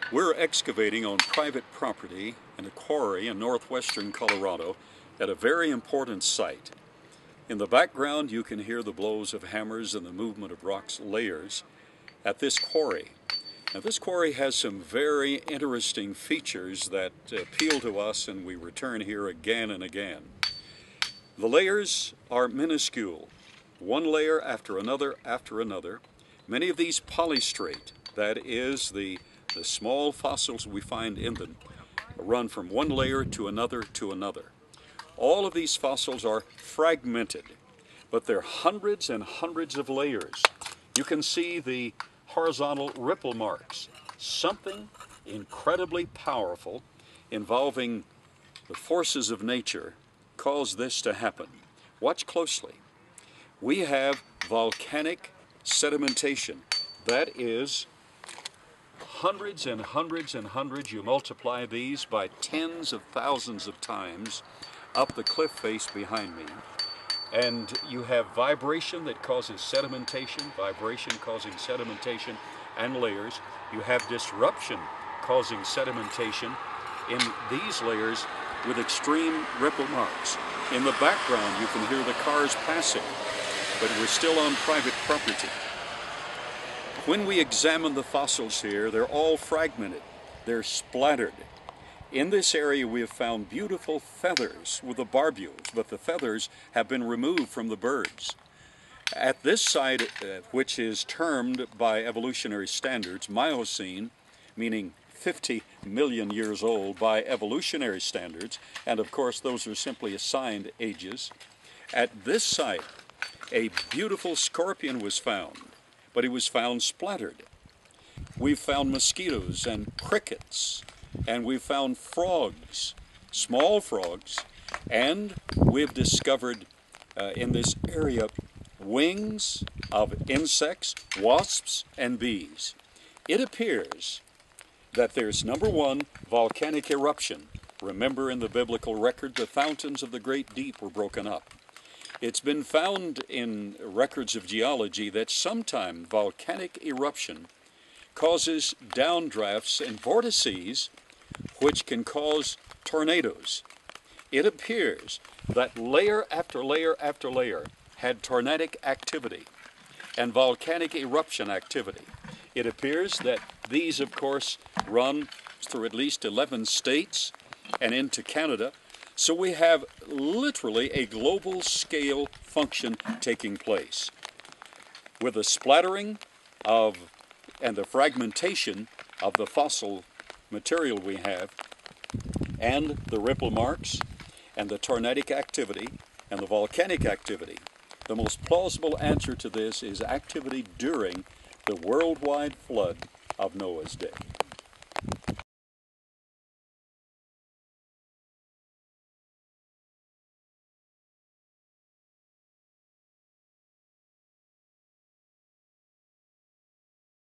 We're excavating on private property in a quarry in northwestern Colorado at a very important site. In the background you can hear the blows of hammers and the movement of rock's layers at this quarry. Now this quarry has some very interesting features that appeal to us, and we return here again and again. The layers are minuscule, one layer after another after another. Many of these polystrate, that is the small fossils we find in them, run from one layer to another to another. All of these fossils are fragmented, but they're hundreds and hundreds of layers. You can see the horizontal ripple marks. Something incredibly powerful involving the forces of nature caused this to happen. Watch closely. We have volcanic sedimentation. That is hundreds and hundreds and hundreds. You multiply these by tens of thousands of times up the cliff face behind me. And you have vibration that causes sedimentation, vibration causing sedimentation and layers. You have disruption causing sedimentation in these layers with extreme ripple marks. In the background you can hear the cars passing, but we're still on private property. When we examine the fossils here, they're all fragmented. They're splattered. In this area we have found beautiful feathers with the barbules, but the feathers have been removed from the birds. At this site, which is termed by evolutionary standards Miocene, meaning 50 million years old by evolutionary standards, and of course those are simply assigned ages, at this site a beautiful scorpion was found, but it was found splattered. We've found mosquitoes and crickets, and we've found frogs, small frogs, and we've discovered in this area wings of insects, wasps, and bees. It appears that there's, number one, volcanic eruption. Remember, in the biblical record, the fountains of the great deep were broken up. It's been found in records of geology that sometime volcanic eruption causes downdrafts and vortices which can cause tornadoes. It appears that layer after layer after layer had tornadic activity and volcanic eruption activity. It appears that these, of course, run through at least 11 states and into Canada. So we have literally a global scale function taking place, with the splattering of and the fragmentation of the fossil material we have, and the ripple marks, and the tornadic activity, and the volcanic activity. The most plausible answer to this is activity during the worldwide flood of Noah's day.